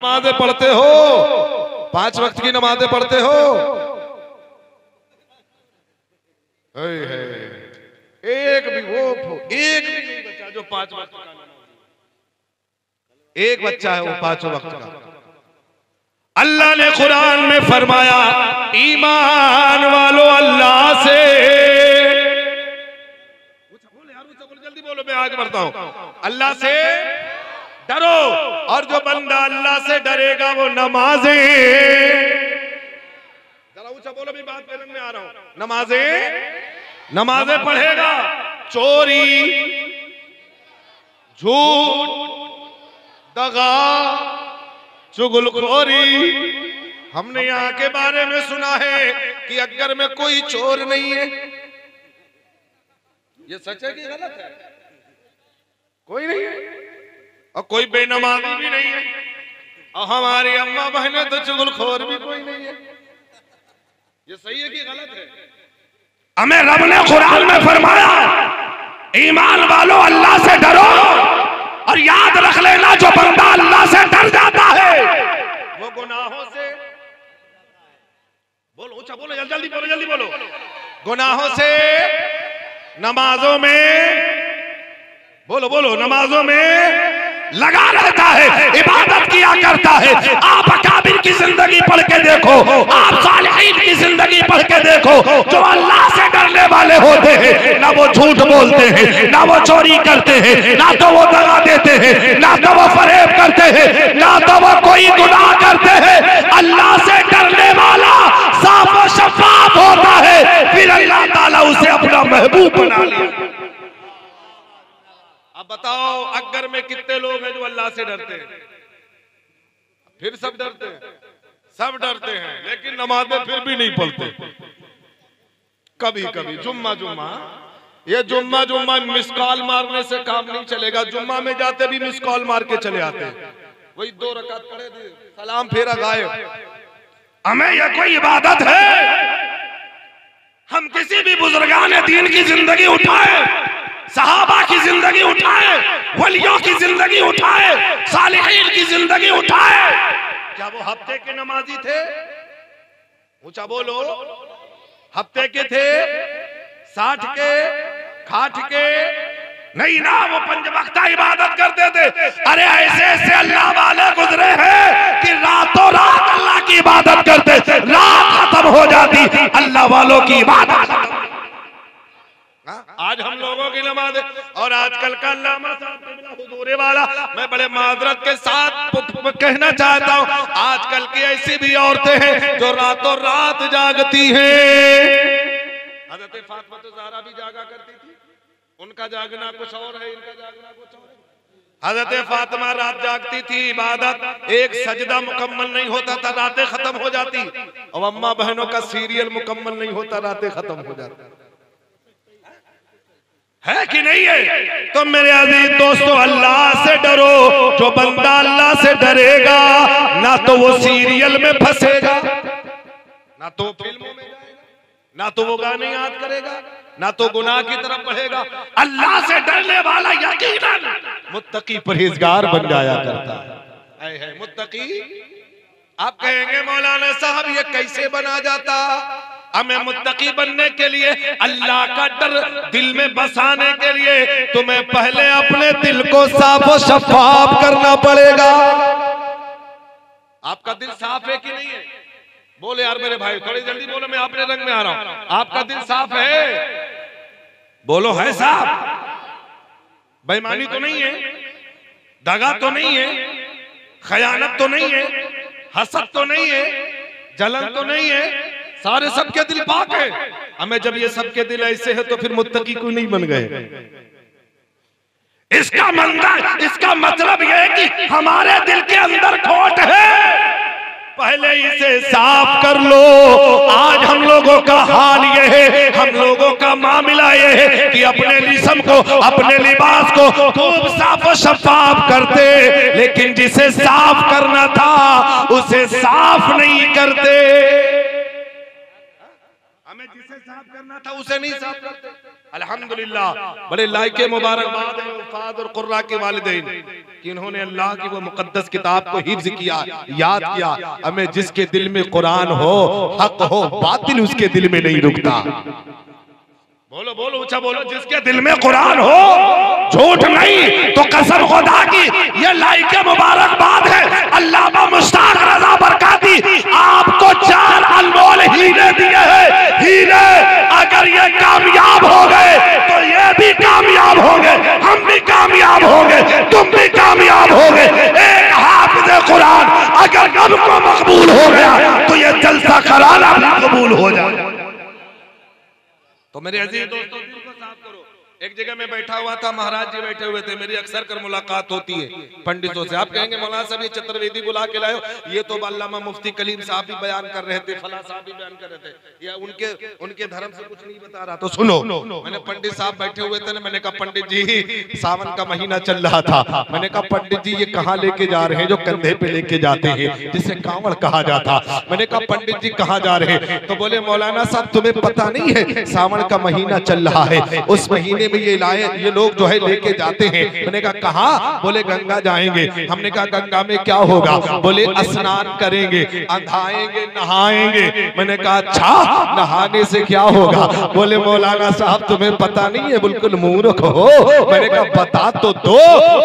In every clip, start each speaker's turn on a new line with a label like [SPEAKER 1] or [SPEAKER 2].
[SPEAKER 1] नमाजें पढ़ते हो, 5 वक्त की नमाजें पढ़ते हो? एक भी नहीं बचा जो 5 वक्त का नमाज। एक बच्चा है वो 5 वक्त का। अल्लाह ने कुरान में फरमाया, ईमान वालो अल्लाह से, जल्दी बोलो मैं आगे बढ़ता हूं, अल्लाह से डरो, और जो बंदा अल्लाह से डरेगा वो नमाजें, जरा ऊंचा बोलो, भी बात मेरे में आ रहा हूं, नमाजें पढ़ेगा, चोरी, झूठ, दगा, चुगलखोरी। हमने यहाँ के बारे में सुना है कि अगर में कोई चोर नहीं है, ये सच है कि गलत है? कोई नहीं है, और कोई बेनमाजी भी नहीं है, और हमारी अम्मा बहनें तो चुगलखोर भी कोई नहीं है। ये सही है कि गलत है? हमें रब ने कुरान में फरमाया, ईमान वालों अल्लाह से डरो, और याद रख लेना जो बंदा अल्लाह से डर जाता है वो गुनाहों से, बोलो ऊंचा बोलो, जल्दी बोलो, जल्दी बोलो, गुनाहों से, नमाजों में, बोलो बोलो, नमाजों में लगा रहता है, इबादत किया करता है। आप अकाबिर की जिंदगी पढ़ के देखो, आप सालिहीन की जिंदगी पढ़ के देखो, जो अल्लाह से डरने वाले होते हैं, ना वो झूठ बोलते हैं, ना वो चोरी करते हैं, ना तो वो दगा देते हैं, ना तो वो फरेब करते हैं, ना तो वो कोई गुनाह करते हैं। अल्लाह से डरने वाला साफ और शफाफ होता है, फिर अल्लाह ताला उसे अपना महबूब बना लिया। अब बताओ, अगर में कितने लोग हैं जो अल्लाह से डरते हैं? फिर सब डरते हैं, सब डरते हैं, लेकिन नमाजें फिर भी नहीं पढ़ते। कभी कभी जुम्मा, ये जुम्मा मिस कॉल मारने से काम नहीं चलेगा। जुम्मा में जाते भी मिस कॉल मार के चले आते हैं, वही 2 रकात पढ़े थे, सलाम फेरा गायब। हमें यह कोई इबादत है? हम किसी भी बुजुर्गान दीन की जिंदगी उठाए, सहाबा की जिंदगी उठाए, वलियों की जिंदगी उठाए, सालिहीन की जिंदगी उठाए, क्या वो हफ्ते के नमाजी थे? ऊंचा बोलो, हफ्ते के थे? 60 के, 60 के? नहीं ना, वो 5 वक्ता इबादत करते थे। अरे ऐसे ऐसे अल्लाह वाले गुजरे हैं कि रातों रात अल्लाह की इबादत करते थे, रात खत्म हो जाती अल्लाह वालों की इबादत। आज हम लोगों की नमाज, और आजकल का अल्लामा साहब हुजूरे वाला, मैं बड़े माजरत के साथ कहना चाहता हूँ, आजकल की ऐसी भी औरतें हैं जो रातों रात जागती हैं। हज़रत फातिमा तो ज़हरा भी जागा करती थी, उनका जागना कुछ और है, इनका जागना कुछ और है। हज़रत फातिमा रात जागती थी, इबादत, एक सजदा मुकम्मल नहीं होता था, रातें खत्म हो जाती, और अम्मा बहनों का सीरियल मुकम्मल नहीं होता, रातें खत्म हो जाती। है कि नहीं है? तो मेरे अजीज दोस्तों, अल्लाह से डरो, जो बंदा अल्लाह से डरेगा, ना तो वो सीरियल में फंसेगा, ना तो फिल्मों में जाएगा, ना तो वो गाने याद करेगा, ना तो गुनाह की तरफ बढ़ेगा। अल्लाह से डरने वाला यकीनन मुत्तकी परहेजगार बन जाया करता है। मुत्तकी, आप कहेंगे मौलाना साहब ये कैसे बना जाता? हमें मुत्तकी बनने के लिए, अल्लाह का डर दिल में बसाने के लिए, तुम्हें पहले अपने दिल को साफ और शफाफ करना पड़ेगा। आपका दिल साफ है कि नहीं है? बोले यार मेरे भाई, थोड़ी जल्दी बोलो, मैं अपने रंग में आ रहा हूं। आपका दिल साफ है? बोलो है साफ? बेईमानी तो नहीं है, दगा तो नहीं है, खयानत तो नहीं है, हसद तो नहीं है, जलन तो नहीं है, सारे सबके दिल पाक है। हमें जब ये सबके दिल ऐसे है तो फिर मुत्तकी क्यों नहीं बन गए? इसका मतलब यह है कि हमारे दिल के अंदर खोट है, पहले इसे साफ कर लो। आज हम लोगों का हाल यह है, हम लोगों का मामला यह है कि अपने जिस्म को, अपने लिबास को खूब साफ और शफाफ करते, लेकिन जिसे साफ करना था उसे साफ नहीं करते। हमें जिसे साफ करना था उसे नहीं साफ करते। अल्हम्दुलिल्लाह, बड़े लायके मुबारकबाद है उफाद और कुर्रा के वालिदैन कि इन्होंने अल्लाह की वो मुकद्दस किताब को हिफ्ज किया, याद किया। हमें जिसके दिल में कुरान हो, हक हो, बातिल उसके दिल में नहीं रुकता। बोलो बोलो ऊंचा बोलो, जिसके दिल में कुरान हो, झूठ नहीं तो कसम खुदा की ये लायके मुबारकबाद है। अल्लामा मुश्ताक रजा बरकाती आपको 4 अनमोल हीरे दिए हैं। हीरे अगर ये कामयाब हो गए तो ये भी कामयाब होंगे, हम भी कामयाब होंगे, तुम भी कामयाब होंगे। एक हाफिज़ कुरान अगर कब को मकबूल हो गया तो ये जलसा कराना भी कबूल हो जाए। तो मेरे अजीज दोस्तों, दिल को साफ करो। एक जगह में बैठा हुआ था, महाराज जी बैठे हुए थे। मेरी अक्सर कर मुलाकात होती है पंडितों से। आप कहेंगे मौलाना साहब ये चतुर्वेदी बुला के लाए हो, ये तो अल्लामा मुफ्ती कलीम साहब भी बयान कर रहे थे, फला साहब भी बयान कर रहे थे, या उनके धर्म से कुछ नहीं बता रहा। तो सुनो, मैंने पंडित साहब बैठे हुए थे ना, मैंने कहा पंडित जी सावन का महीना चल रहा था, मैंने कहा पंडित जी ये कहाँ लेके जा रहे हैं जो कंधे पे लेके जाते हैं, जिसे कांवड़ कहा जाता। मैंने कहा पंडित जी कहाँ जा रहे हैं? तो बोले मौलाना साहब तुम्हें पता नहीं है सावन का महीना चल रहा है, उस महीने में ये लोग जो है लेके जाते हैं। मैंने कहा कहाँ? बोले गंगा जाएंगे। हमने कहा गंगा में क्या होगा? बोले स्नान करेंगे, अंधाएंगे, नहाएंगे। मैंने कहा अच्छा, नहाने से क्या होगा? बोले मौलाना साहब तुम्हें पता नहीं है, बिल्कुल मूर्ख हो। मैंने कहा बता तो दो।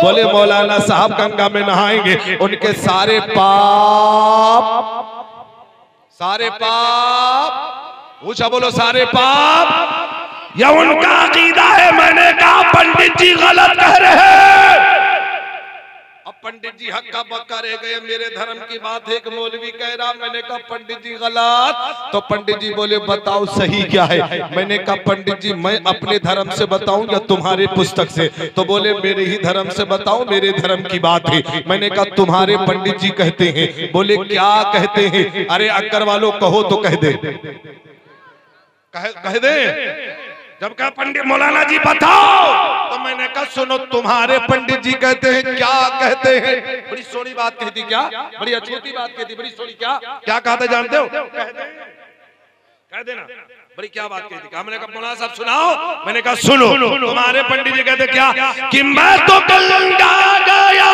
[SPEAKER 1] बोले मौलाना साहब गंगा में नहाएंगे, उनके सारे पाप ऊंचा बोलो, सारे पाप या उनका अकीदा है। मैंने कहा पंडित जी गलत कह रहे हैं। अब पंडित जी हक्का बक्का रह गए, मेरे धर्म की बात है, एक मौलवी कह रहा। मैंने कहा पंडित जी गलत। तो पंडित जी बोले बताओ सही क्या है? मैंने कहा पंडित जी मैं अपने धर्म से बताऊं या तुम्हारे पुस्तक से? तो बोले मेरे ही धर्म से बताओ, मेरे धर्म की बात है। मैंने कहा तुम्हारे पंडित जी कहते हैं। बोले क्या कहते हैं? अरे अक्कर वालों कहो तो कह दे, कह दे। जब कहा पंडित मौलाना जी बताओ, तो मैंने कहा सुनो तुम्हारे पंडित जी कहते हैं। क्या कहते हैं? बड़ी सोनी बात कहती, क्या बड़ी अछूती बात कहती, बड़ी सोनी। क्या कहा था जानते हो? कह देना बड़ी क्या बात कहती। हमने कहा मौलाना साहब सुनाओ। मैंने कहा सुनो, तुम्हारे पंडित जी कहते क्या कि मैं तो गंगा गया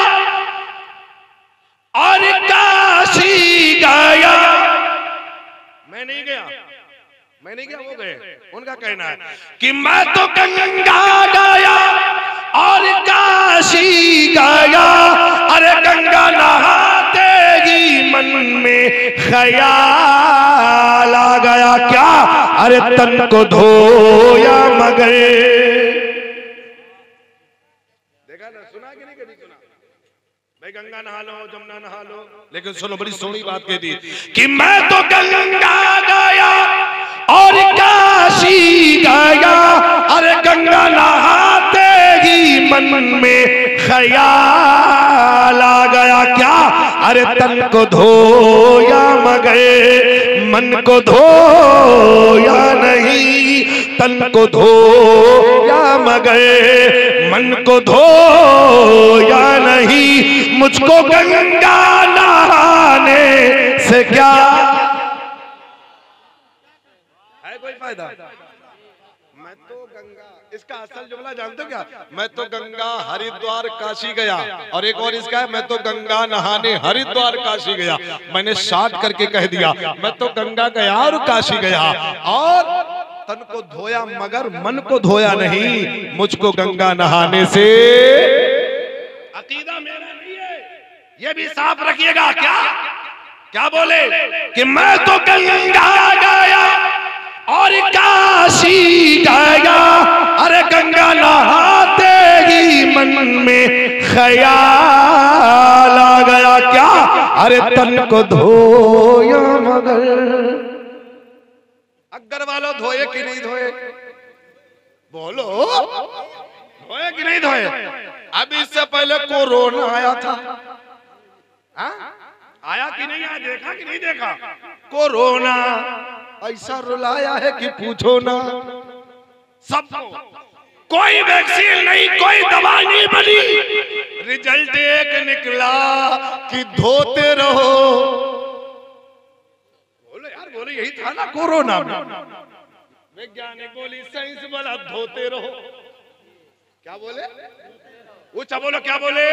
[SPEAKER 1] और काशी गया। मैं नहीं गया, वो गए। उनका कहना है कि मैं तो गंगा गया और काशी गया। अरे गंगा नहाते ही मन में ख्याल आ गया। क्या? अरे तन को धोया मगर। देखा ना, सुना कि नहीं? कभी सुना भाई गंगा नहा लो, जमुना नहा लो। लेकिन सुनो बड़ी सोनी बात कहती कि मैं तो गंगा गया और काशी गया। अरे गंगा नहाते ही मन में ख्याल आ गया। क्या? अरे तन को धोया मगर मन को धोया नहीं। तन को धोया मगर मन को धोया नहीं। मुझको गंगा नहाने से क्या कोई फायदा? मैं तो गंगा, इसका असल जुमला जानते हो क्या? मैं तो गंगा हरिद्वार काशी गया। और एक और इसका है मैं तो गंगा नहाने हरिद्वार काशी गया। मैंने शॉर्ट करके कह दिया मैं तो गंगा गया और काशी गया और तन को धोया मगर मन को धोया नहीं। मुझको गंगा नहाने से अकीदा मेरा नहीं है, ये भी साफ रखिएगा। क्या बोले कि मैं तो गंगा गया और काशी गया। अरे गंगा नहाते ही मन में ख्याल आ गया। क्या? अरे तन को धोया मगर। अगर वालों धोए कि नहीं धोए? बोलो धोए कि नहीं धोए? अभी इससे पहले कोरोना आया था। आया कि नहीं आया? देखा कि नहीं देखा? कोरोना ऐसा रुलाया है कि पूछो ना। सबको कोई वैक्सीन नहीं, कोई दवा नहीं बनी। रिजल्ट एक निकला कि धोते रहो। बोलो यार, बोलो यही था ना कोरोना में। वैज्ञानिक बोली, साइंस बोला धोते रहो। क्या बोले? ऊंचा बोलो, क्या बोले?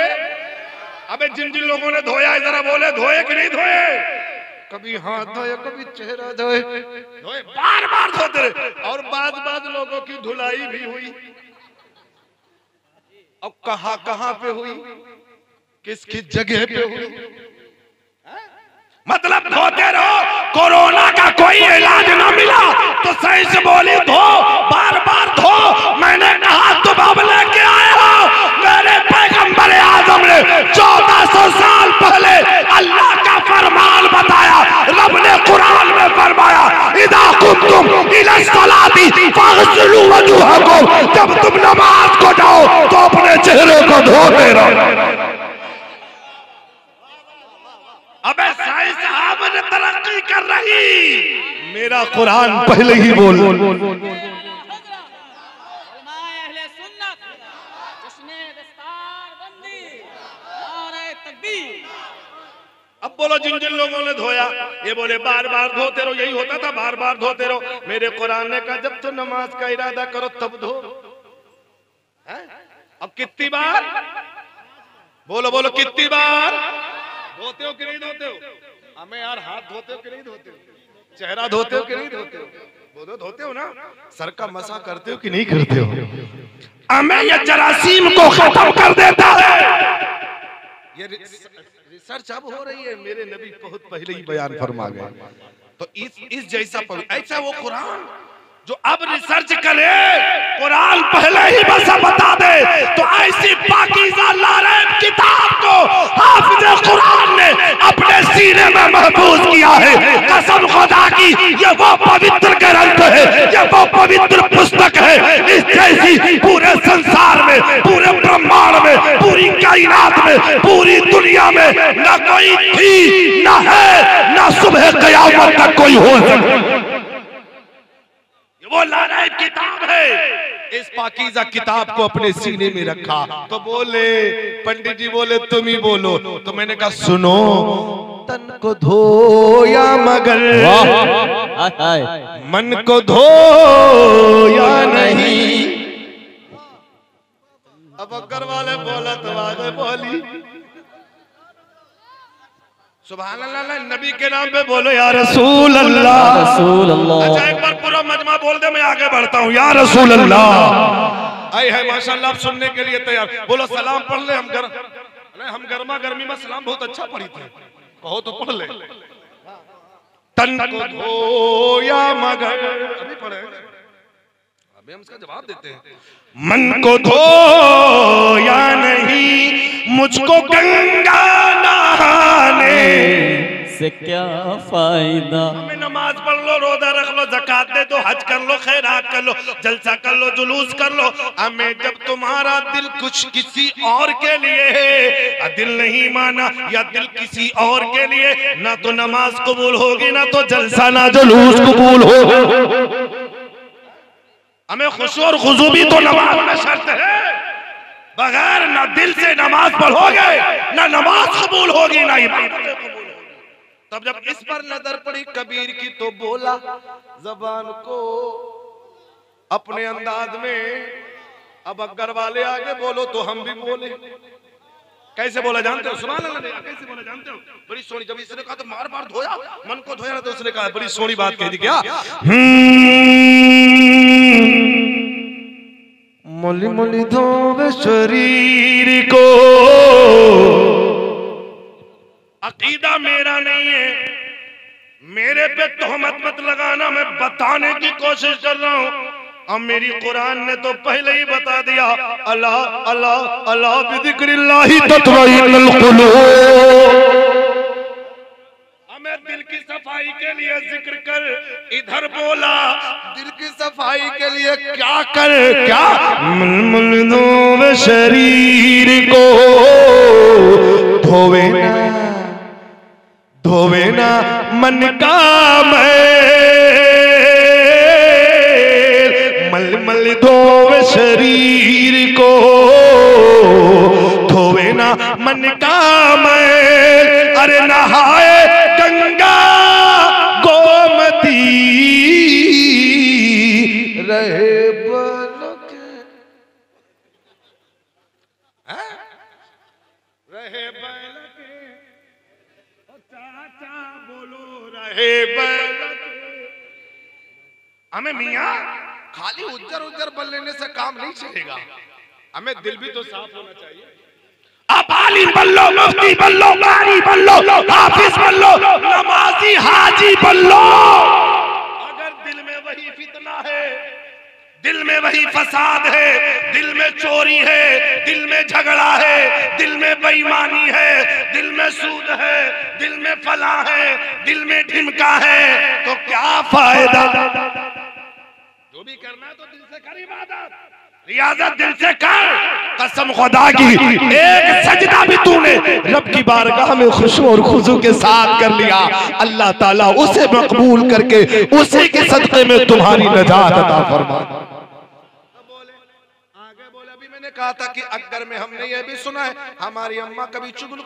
[SPEAKER 1] अबे जिन जिन लोगों ने धोया जरा बोले, धोए कि नहीं धोए? कभी हाथ धोए, कभी चेहरा धोए, धोए, बार बार धोते रहे। और बाद लोगों की धुलाई भी हुई। अब कहां कहां पे हुई, किस किस जगह पे हुई? मतलब धोते रहो। कोरोना का कोई इलाज ना मिला तो सही से बोली धो, बार बार धो। मैंने कहा तुम अब लेके आए हो, मेरे पैगंबर आजम ने 1400 साल पहले अल्लाह का फरमान बताया। रब ने कुरान में फरमाया, इदा कुंतुम इला सलाती फगसिलू वजूहकुम, जब तुम नमाज को जाओ तो अपने चेहरे को धोते रहो। अबे साइंस आपने तरक्की कर रही, मेरा कुरान पहले ही बोल। अब बोलो जिन जिन लोगों ने धोया, ये बोले बार बार धोते रहो, यही होता था बार बार धोते रहो। मेरे कुरान ने कहा जब तो नमाज का इरादा करो तब धो। अब कितनी बार बोलो, बोलो कितनी बार धोते हो कि नहीं धोते हो? हमें यार हाथ धोते हो कि नहीं धोते हो? चेहरा धोते हो कि नहीं धोते हो? बोलो धोते हो ना? सर का मसा करते हो कि नहीं करते हो? हमें ये जरासीम को खत्म कर देता है। ये रिसर्च अब हो रही है, मेरे नबी बहुत पहले ही बयान फरमा गए। तो इस जैसा ऐसा वो कुरान जो अब रिसर्च करे, कुरान पहले ही बस बता दे, तो ऐसी पाकीज़ा लारैब किताब को हाफिज़ कुरान ने अपने सीने में महफूज किया है। कसम खुदा की, ये वो पवित्र ग्रंथ है, ये वो पवित्र पुस्तक है। इस जैसी पूरे संसार में, पूरे ब्रह्मांड में, पूरी कायनात में, पूरी दुनिया में न कोई थी, न है, न सुबह क़यामत तक कोई हो सकता। वो लारैब किताब है। इस पाकीज़ा किताब को अपने सीने में रखा तो बोले, पंडित जी बोले तुम ही बोलो। तो मैंने कहा सुनो, तन को धोया मगर मन को धोया नहीं। अब अगर वाले बोला तो आगे बोली सुभान अल्लाह, नबी के नाम पे बोलो या रसूल अल्लाह, रसूल अल्लाह। अच्छा एक बार पूरा मजमा बोल दे, मैं आगे बढ़ता हूँ। या रसूल अल्लाह। आई है माशाल्लाह, आप सुनने के लिए तैयार। बोलो सलाम पढ़ ले। हम गर्मा गर्मी में सलाम बहुत अच्छा पढ़ी थे, कहो तो पढ़ ले। तन को धोया मगर, अभी पढ़े, अभी हम इसका जवाब देते हैं। मन को धोया नहीं, मुझको गंगा नहाने
[SPEAKER 2] से क्या फायदा।
[SPEAKER 1] हमें नमाज पढ़ लो, रोजा रख लो, ज़कात दे दो, हज कर लो, खैरात कर लो, जलसा कर लो, जुलूस कर लो। हमें जब तुम्हारा दिल कुछ किसी और के लिए है, दिल नहीं माना या दिल किसी और के लिए, ना तो नमाज कबूल होगी, ना तो जलसा ना जुलूस कबूल होगा। हमें खुशू और खुजू भी तो नमाज में शर्त है। बगैर ना दिल से नमाज पढ़ोगे, ना नमाज कबूल होगी, ना इबादत कबूल होगी। तब जब इस पर नजर पड़ी कबीर की तो बोला जबान को अपने अंदाज में। अब अगर वाले आगे बोलो तो हम भी बोले। कैसे बोला जानते हो? सुभान अल्लाह। कैसे बोला जानते हो? बड़ी सोनी, जब इसने कहा तो बार बार धोया, मन को धोया, तो उसने कहा बड़ी सोनी बात कह दी। क्या? मोली मोली धोवे शरीर को, अकीदा मेरा नहीं है, मेरे पे तोहमत मत लगाना, मैं बताने की कोशिश कर रहा हूं। अब मेरी कुरान ने तो पहले ही बता दिया, अल्लाह अल्लाह अल्लाह बिज़िक्रिल्लाहि तत्मइन्नुल कुलूब। हमें दिल की सफाई के लिए जिक्र कर, इधर बोला दिल की सफाई के लिए क्या कर, क्या? मुल धोवे शरीर को, धोवे ना, धोवे ना मन का मैल, मल धोवे शरीर को, धोवे ना मन का मैल। अरे नहाए गंगा गोमती, रहे बैल।
[SPEAKER 3] हमें मियाँ खाली उज्जर उज्जर बल लेने से काम नहीं चलेगा,
[SPEAKER 1] हमें दिल भी तो साफ होना चाहिए।
[SPEAKER 3] आप आलिम बन लो, मुफ्ती बन लो, कारी बन लो, हाफिज बन लो, नमाजी हाजी बन लो, अगर दिल में वही फितना है, दिल में वही फसाद है, दिल में चोरी है, दिल में झगड़ा है, दिल में बेईमानी है, दिल में सूद है, दिल में फला है, दिल में ढिमका है, तो क्या फायदा।
[SPEAKER 1] जो भी करना है तो दिल से कर इबादत,
[SPEAKER 3] रियाजत दिल से कर, कसम खुदा की एक सजदा भी तूने रब की बारगाह में खुशू और खुजू के साथ कर लिया, अल्लाह ताला उसे मकबूल करके उसी के सदक़े में तुम्हारी नजात अता फरमा।
[SPEAKER 1] आगे बोले, अभी मैंने कहा था कि अकबर में हमने ये भी सुना है हमारी अम्मा कभी चुगल